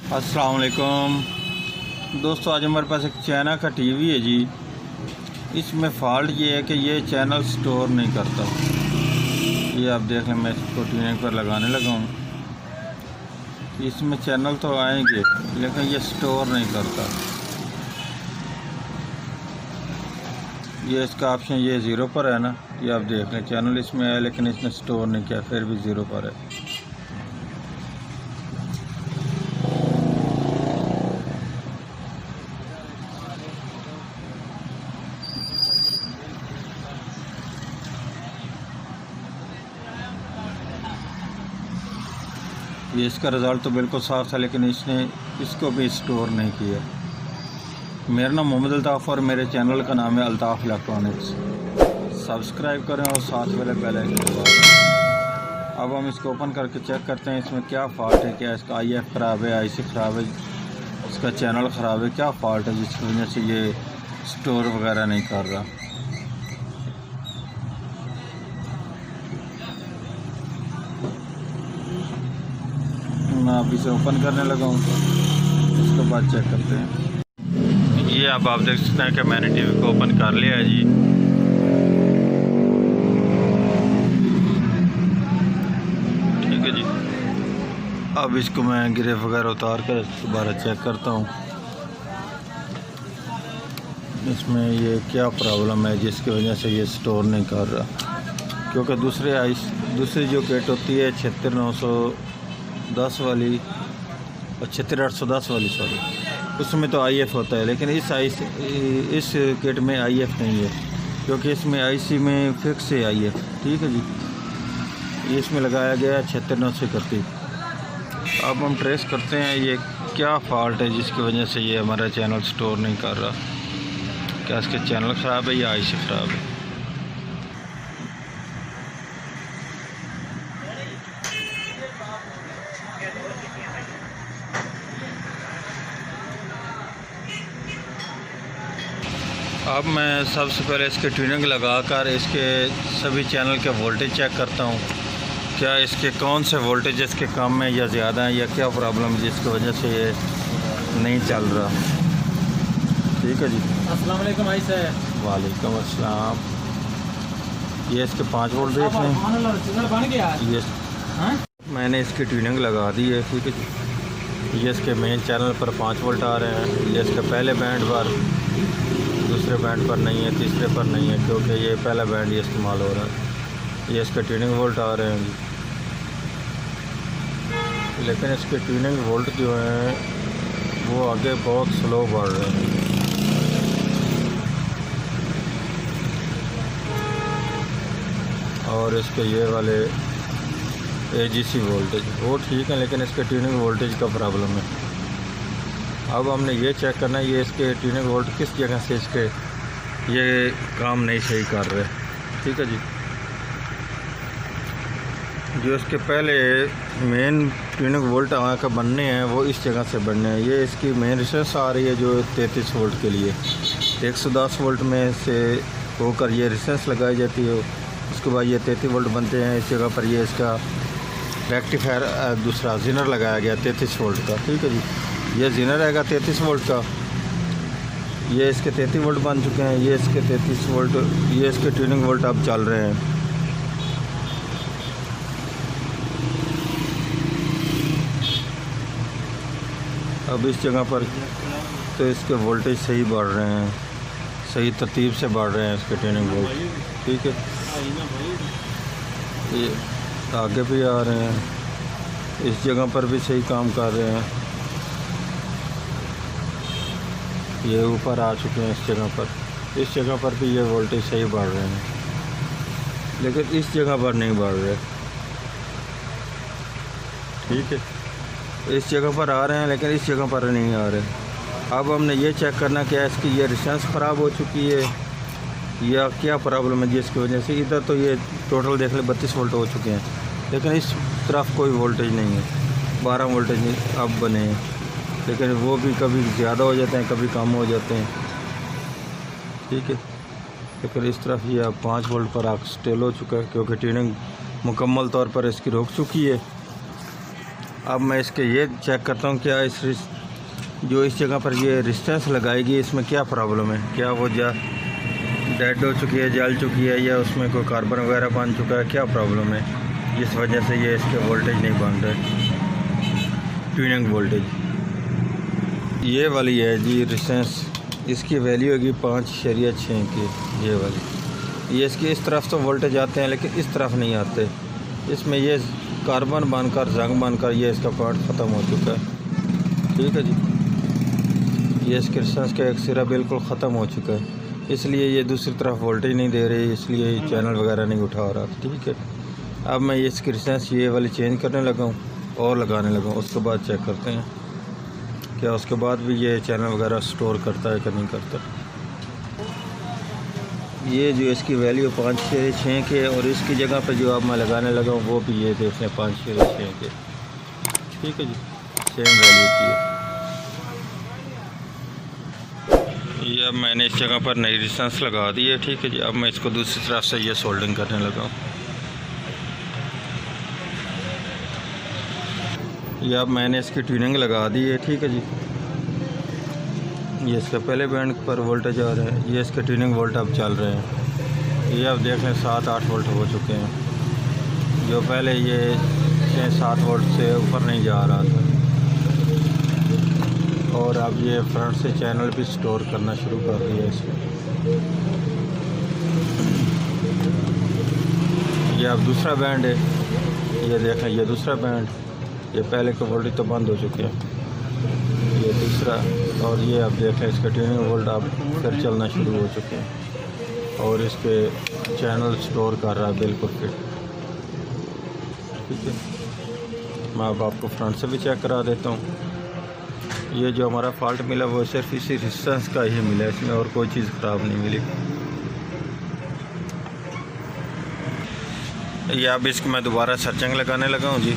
अस्सलाम वालेकुम दोस्तों, आज हमारे पास एक चाइना का टीवी है जी। इसमें फ़ॉल्ट ये है कि ये चैनल स्टोर नहीं करता। ये आप देख लें, मैं इसको टीवी पर लगाने लगा हूँ। इसमें चैनल तो आएंगे लेकिन ये स्टोर नहीं करता। ये इसका ऑप्शन ये 0 पर है ना, ये आप देख लें। चैनल इसमें है लेकिन इसने स्टोर नहीं किया, फिर भी 0 पर है। ये इसका रिज़ल्ट तो बिल्कुल साफ़ था, लेकिन इसने इसको भी स्टोर नहीं किया। मेरा नाम मोहम्मद अल्ताफ़ और मेरे चैनल का नाम है अल्ताफ़ इलेक्ट्रॉनिक्स। सब्सक्राइब करें और साथ वाले बेल आइकन दबाएं। अब हम इसको ओपन करके चेक करते हैं इसमें क्या फ़ॉल्ट है। क्या इसका IF ख़राब है, IC ख़राब है, इसका चैनल ख़राब है, क्या फ़ॉल्ट है जिसकी वजह से ये स्टोर वगैरह नहीं कर रहा। मैं अभी से ओपन करने लगा हूँ, उसके बाद चेक करते हैं। ये अब आप देख सकते हैं कि मैंने टीवी को ओपन कर लिया है जी। ठीक है जी, अब इसको मैं गिरे वगैरह उतार कर दोबारा चेक करता हूँ इसमें ये क्या प्रॉब्लम है जिसकी वजह से ये स्टोर नहीं कर रहा। क्योंकि दूसरी जो किट होती है 76910 वाली और 76810 वाली, सॉरी, उसमें तो IF होता है, लेकिन इस किट में IF नहीं है, क्योंकि इसमें IC में फिक्स है IF। ठीक है जी, ये इसमें लगाया गया है 76931। अब हम ट्रेस करते हैं ये क्या फ़ॉल्ट है जिसकी वजह से ये हमारा चैनल स्टोर नहीं कर रहा। क्या इसके चैनल ख़राब है या IC ख़राब है। अब मैं सबसे पहले इसके ट्यूनिंग लगाकर इसके सभी चैनल के वोल्टेज चेक करता हूँ। क्या इसके कौन से वोल्टेज इसके कम है या ज़्यादा है, या क्या प्रॉब्लम है जिसकी वजह से ये नहीं चल रहा। ठीक है जी, अस्सलाम वालेकुम भाई साहब। वालेकुम अस्सलाम। ये इसके 5 वोल्ट देख लें। ये मैंने इसकी ट्यूनिंग लगा दी है। ठीक है जी, ये इसके मेन चैनल पर 5 वोल्ट आ रहे हैं। ये इसके पहले बैंड पर, दूसरे बैंड पर नहीं है, तीसरे पर नहीं है, क्योंकि ये पहला बैंड ये इस्तेमाल हो रहा है। ये इसके ट्यूनिंग वोल्ट आ रहे हैं, लेकिन इसके ट्यूनिंग वोल्ट जो हैं वो आगे बहुत स्लो बढ़ रहे हैं। और इसके ये वाले AGC वोल्टेज वो ठीक है, लेकिन इसके ट्यूनिंग वोल्टेज का प्रॉब्लम है। अब हमने ये चेक करना है ये इसके ट्यूनिंग वोल्ट किस जगह से इसके ये काम नहीं सही कर रहे। ठीक है जी, जो इसके पहले मेन ट्यूनिंग वोल्ट आकर बनने हैं वो इस जगह से बनने हैं। ये इसकी मेन रेजिस्टेंस आ रही है जो 33 वोल्ट के लिए 110 वोल्ट में से होकर ये रेजिस्टेंस लगाई जाती है। उसके बाद ये 33 वोल्ट बनते हैं। इस जगह पर ये इसका रेक्टिफायर दूसरा जीनर लगाया गया 33 वोल्ट का। ठीक है जी, ये जीनर रहेगा 33 वोल्ट का। ये इसके 33 वोल्ट बन चुके हैं। ये इसके 33 वोल्ट, ये इसके ट्यूनिंग वोल्ट अब चल रहे हैं। अब इस जगह पर तो इसके वोल्टेज सही बढ़ रहे हैं, सही तरतीब से बढ़ रहे हैं इसके ट्यूनिंग वोल्ट। ठीक है, ये आगे भी आ रहे हैं, इस जगह पर भी सही काम कर रहे हैं। ये ऊपर आ चुके हैं इस जगह पर भी ये वोल्टेज सही बढ़ रहे हैं, लेकिन इस जगह पर नहीं बढ़ रहे। ठीक है, इस जगह पर आ रहे हैं लेकिन इस जगह पर नहीं आ रहे। अब हमने ये चेक करना क्या इसकी ये रेजिस्टेंस ख़राब हो चुकी है या क्या प्रॉब्लम है जिसकी वजह से। इधर तो ये टोटल देख ले 32 वोल्ट हो चुके हैं, लेकिन इस तरफ कोई वोल्टेज नहीं है। 12 वोल्टेज अब बने हैं, लेकिन वो भी कभी ज़्यादा हो जाते हैं, कभी कम हो जाते हैं। ठीक है, लेकिन इस तरफ ये अब 5 वोल्ट पर आकर स्टेल हो चुका है, क्योंकि ट्यूनिंग मुकम्मल तौर पर इसकी रुक चुकी है। अब मैं इसके ये चेक करता हूँ क्या जो इस जगह पर ये रेजिस्टेंस लगाएगी इसमें क्या प्रॉब्लम है, क्या वो डेड हो चुकी है, जल चुकी है, या उसमें कोई कार्बन वगैरह बन चुका है, क्या प्रॉब्लम है जिस वजह से ये इसके वोल्टेज नहीं बन रहे। ट्यूनिंग वोल्टेज ये वाली है जी रेजिस्टेंस, इसकी वैल्यू होगी 5.6 की। ये वाली ये इसकी इस तरफ तो वोल्टेज आते हैं लेकिन इस तरफ नहीं आते, इसमें ये कार्बन बनकर जंग बनकर ये इसका पॉइंट ख़त्म हो चुका है। ठीक है जी, ये इसके रेजिस्टेंस का एक सिरा बिल्कुल ख़त्म हो चुका है, इसलिए ये दूसरी तरफ वोल्टेज नहीं दे रही, इसलिए चैनल वगैरह नहीं उठा रहा। ठीक है, अब मैं इसकी रेजिस्टेंस ये वाली चेंज करने लगा हूँ और लगाने लगा हूँ, उसके बाद चेक करते हैं क्या उसके बाद भी ये चैनल वगैरह स्टोर करता है कि नहीं करता। ये जो इसकी वैल्यू 5.6 के, और इसकी जगह पे जो अब मैं लगाने लगा हूँ वो भी ये देख लें 5.6 के। ठीक है जी, सेम वैल्यू की है। ये अब मैंने इस जगह पर नई रेजिस्टेंस लगा दी है। ठीक है जी, अब मैं इसको दूसरी तरफ से ये सोल्डरिंग करने लगा हूँ। ये अब मैंने इसकी ट्यूनिंग लगा दी है। ठीक है जी, ये इसके पहले बैंड पर वोल्टेज आ रहा है, ये इसके ट्यूनिंग वोल्ट अब चल रहे हैं। ये अब देख लें 7-8 वोल्ट हो चुके हैं, जो पहले ये 6-7 वोल्ट से ऊपर नहीं जा रहा था। और अब ये फ्रंट से चैनल भी स्टोर करना शुरू कर दिया है इसमें। ये अब दूसरा बैंड है, ये देखें ये दूसरा बैंड, ये पहले के वोल्टेज तो बंद हो चुके हैं, ये दूसरा, और ये अब देखें इसका ट्यूनिंग वोल्ट अब फिर चलना शुरू हो चुके हैं और इसके चैनल स्टोर कर रहा है बिल्कुल फिट। ठीक है, मैं अब आपको फ्रंट से भी चेक करा देता हूँ। ये जो हमारा फॉल्ट मिला वो सिर्फ इसी रेजिस्टेंस का ही मिला, इसमें और कोई चीज़ ख़राब नहीं मिली। ये अब इसको मैं दोबारा सर्चिंग लगाने लगा हूँ जी।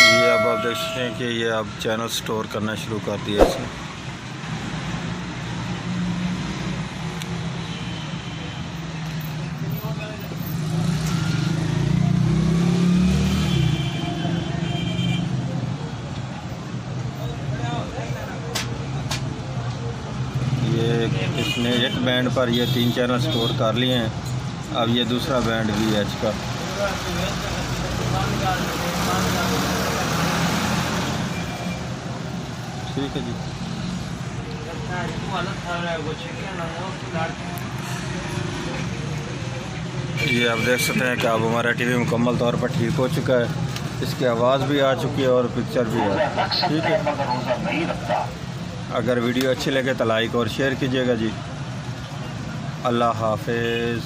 ये अब आप देख सकते हैं कि ये अब चैनल स्टोर करना शुरू कर दिया इसने। इसने एक बैंड पर ये 3 चैनल स्टोर कर लिए हैं। अब ये दूसरा बैंड भी है इसका। ठीक है जी, ये आप देख सकते हैं कि अब हमारा टीवी मुकम्मल तौर पर ठीक हो चुका है, इसकी आवाज़ भी आ चुकी है और पिक्चर भी है। ठीक है, अगर वीडियो अच्छी लगे तो लाइक और शेयर कीजिएगा जी। अल्लाह हाफिज़।